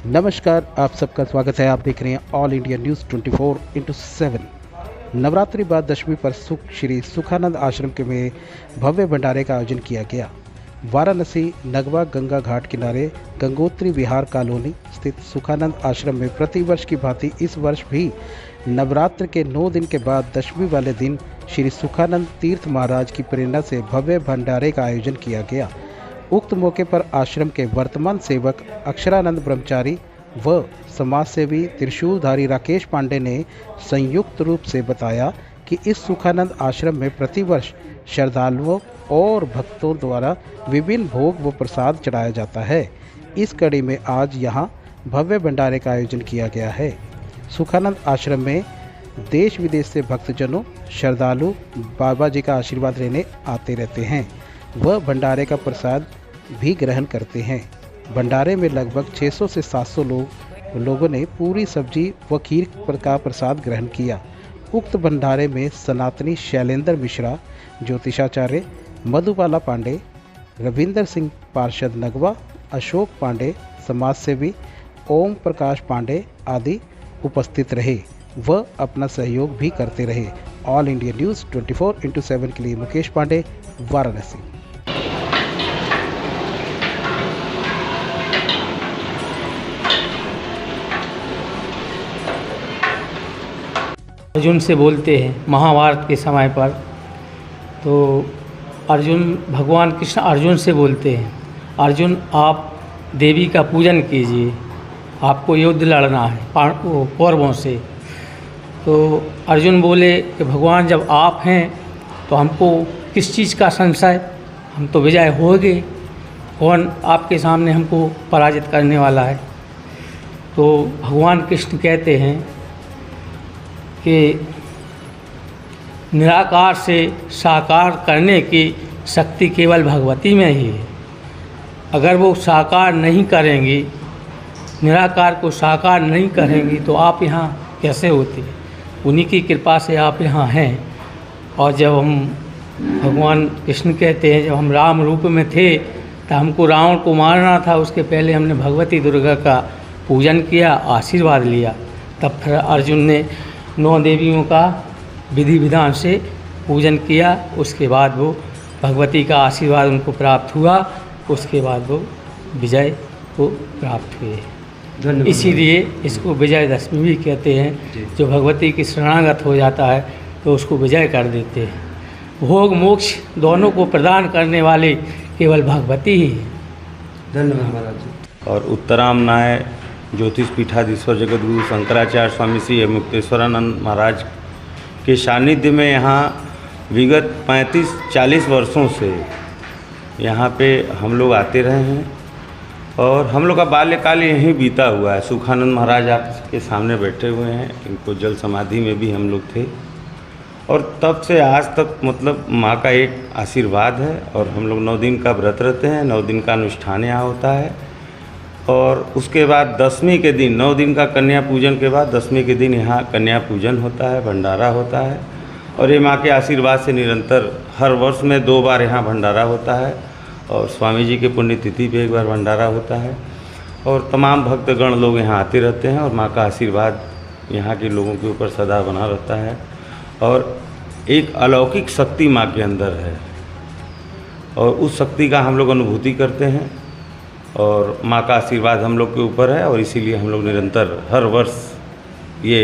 नमस्कार, आप सबका स्वागत है। आप देख रहे हैं ऑल इंडिया न्यूज़ 24/7। नवरात्रि बाद दशमी पर श्री सुखानंद आश्रम के में भव्य भंडारे का आयोजन किया गया। वाराणसी नगवा गंगा घाट किनारे गंगोत्री विहार कॉलोनी स्थित सुखानंद आश्रम में प्रतिवर्ष की भांति इस वर्ष भी नवरात्र के 9 दिन के बाद दशमी वाले दिन श्री सुखानंद तीर्थ महाराज की प्रेरणा से भव्य भंडारे का आयोजन किया गया। उक्त मौके पर आश्रम के वर्तमान सेवक अक्षरानंद ब्रह्मचारी व समाजसेवी त्रिशूलधारी राकेश पांडे ने संयुक्त रूप से बताया कि इस सुखानंद आश्रम में प्रतिवर्ष श्रद्धालुओं और भक्तों द्वारा विभिन्न भोग व प्रसाद चढ़ाया जाता है। इस कड़ी में आज यहां भव्य भंडारे का आयोजन किया गया है। सुखानंद आश्रम में देश विदेश से भक्तजनों श्रद्धालु बाबा जी का आशीर्वाद लेने आते रहते हैं। वह भंडारे का प्रसाद भी ग्रहण करते हैं। भंडारे में लगभग 600 से 700 लोगों ने पूरी सब्जी व खीर का प्रसाद ग्रहण किया। उक्त भंडारे में सनातनी शैलेंद्र मिश्रा, ज्योतिषाचार्य मधुबाला पांडे, रविंदर सिंह पार्षद नगवा, अशोक पांडे समाजसेवी, ओम प्रकाश पांडे आदि उपस्थित रहे व अपना सहयोग भी करते रहे। ऑल इंडिया न्यूज़ 24/7 के लिए मुकेश पांडे, वाराणसी। अर्जुन से बोलते हैं महाभारत के समय पर, तो अर्जुन भगवान कृष्ण अर्जुन से बोलते हैं, अर्जुन आप देवी का पूजन कीजिए, आपको युद्ध लड़ना है कौरवों से। तो अर्जुन बोले कि भगवान जब आप हैं तो हमको किस चीज़ का संशय, हम तो विजय हो गए, कौन आपके सामने हमको पराजित करने वाला है। तो भगवान कृष्ण कहते हैं कि निराकार से साकार करने की शक्ति केवल भगवती में ही है। अगर वो साकार नहीं करेंगी, निराकार को साकार नहीं करेंगी तो आप यहाँ कैसे होते। उन्हीं की कृपा से आप यहाँ हैं। और जब हम भगवान कृष्ण कहते हैं जब हम राम रूप में थे तो हमको रावण को मारना था, उसके पहले हमने भगवती दुर्गा का पूजन किया, आशीर्वाद लिया। तब फिर अर्जुन ने 9 देवियों का विधि विधान से पूजन किया। उसके बाद वो भगवती का आशीर्वाद उनको प्राप्त हुआ। उसके बाद वो विजय को प्राप्त हुए। इसीलिए इसको विजयदशमी भी कहते हैं। जो भगवती की शरणागत हो जाता है तो उसको विजय कर देते हैं। भोग मोक्ष दोनों को प्रदान करने वाले केवल भगवती ही है। धन्यवाद महाराज जी। और उत्तरामनाय ज्योतिष पीठाधीश्वर जगतगुरु शंकराचार्य स्वामी श्री मुक्तेश्वरानंद महाराज के सानिध्य में यहाँ विगत 35-40 वर्षों से यहाँ पे हम लोग आते रहे हैं और हम लोग का बाल्यकाल यहीं बीता हुआ है। सुखानंद महाराज आपके सामने बैठे हुए हैं, इनको जल समाधि में भी हम लोग थे और तब से आज तक मतलब माँ का एक आशीर्वाद है। और हम लोग 9 दिन का व्रत रहते हैं, 9 दिन का अनुष्ठान यहाँ होता है। और उसके बाद दशमी के दिन 9 दिन का कन्या पूजन के बाद दशमी के दिन यहाँ कन्या पूजन होता है, भंडारा होता है। और ये माँ के आशीर्वाद से निरंतर हर वर्ष में 2 बार यहाँ भंडारा होता है और स्वामी जी के पुण्यतिथि पे 1 बार भंडारा होता है। और तमाम भक्तगण लोग यहाँ आते रहते हैं और माँ का आशीर्वाद यहाँ के लोगों के ऊपर सदा बना रहता है। और एक अलौकिक शक्ति माँ के अंदर है और उस शक्ति का हम लोग अनुभूति करते हैं और माँ का आशीर्वाद हम लोग के ऊपर है। और इसीलिए हम लोग निरंतर हर वर्ष ये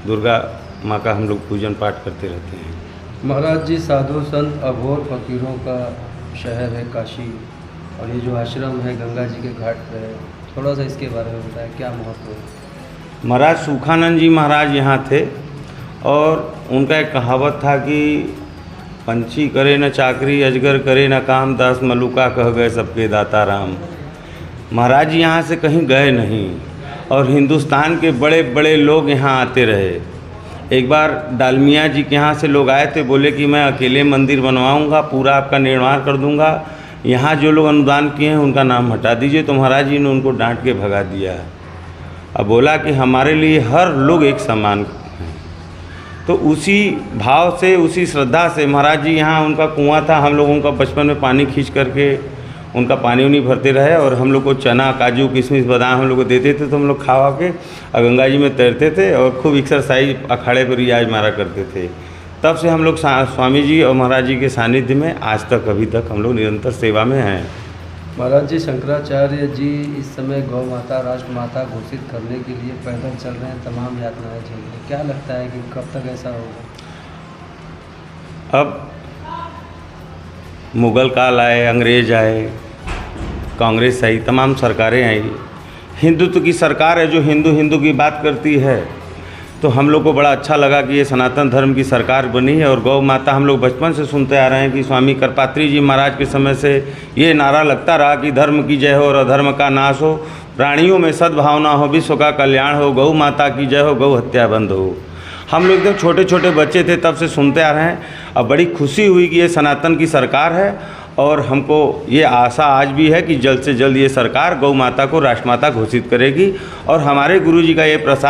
दुर्गा माँ का हम लोग पूजन पाठ करते रहते हैं। महाराज जी, साधु संत अघोर फकीरों का शहर है काशी और ये जो आश्रम है गंगा जी के घाट पे है, थोड़ा सा इसके बारे में बताएं, क्या महत्व है। महाराज सुखानंद जी महाराज यहाँ थे और उनका एक कहावत था कि पंछी करे न चाकरी, अजगर करे न काम, 10 मलुका कह गए सबके दाता राम। महाराज जी यहाँ से कहीं गए नहीं और हिंदुस्तान के बड़े बड़े लोग यहाँ आते रहे। एक बार डालमिया जी के यहाँ से लोग आए थे, बोले कि मैं अकेले मंदिर बनवाऊँगा, पूरा आपका निर्माण कर दूँगा, यहाँ जो लोग अनुदान किए हैं उनका नाम हटा दीजिए। तो महाराज जी ने उनको डांट के भगा दिया। अब बोला कि हमारे लिए हर लोग एक समान हैं। तो उसी भाव से, उसी श्रद्धा से महाराज जी यहाँ, उनका कुआँ था, हम लोगों का बचपन में पानी खींच करके उनका पानी उनी भरते रहे और हम लोग को चना काजू किशमिश बादाम हम लोग को देते थे, तो हम लोग खा के और गंगा जी में तैरते थे और खूब एक्सरसाइज अखाड़े पर रियाज मारा करते थे। तब से हम लोग स्वामी जी और महाराज जी के सानिध्य में आज तक अभी तक हम लोग निरंतर सेवा में हैं। महाराज जी, शंकराचार्य जी इस समय गौ माता राष्ट्र माता घोषित करने के लिए पैदल चल रहे हैं, तमाम यातनाएं झेल रहे हैं। क्या लगता है कि कब तक ऐसा होगा? अब मुग़ल काल आए, अंग्रेज आए, कांग्रेस आई, तमाम सरकारें आई। हिंदुत्व की सरकार है जो हिंदू हिंदू की बात करती है, तो हम लोग को बड़ा अच्छा लगा कि ये सनातन धर्म की सरकार बनी है। और गौ माता हम लोग बचपन से सुनते आ रहे हैं कि स्वामी करपात्री जी महाराज के समय से ये नारा लगता रहा कि धर्म की जय हो और अधर्म का नाश हो, प्राणियों में सद्भावना हो, विश्व का कल्याण हो, गौ माता की जय हो, गौ हत्या बंद हो। हम लोग एकदम छोटे छोटे बच्चे थे तब से सुनते आ रहे हैं। अब बड़ी खुशी हुई कि ये सनातन की सरकार है और हमको ये आशा आज भी है कि जल्द से जल्द ये सरकार गौ माता को राष्ट्रमाता घोषित करेगी। और हमारे गुरु जी का ये प्रयास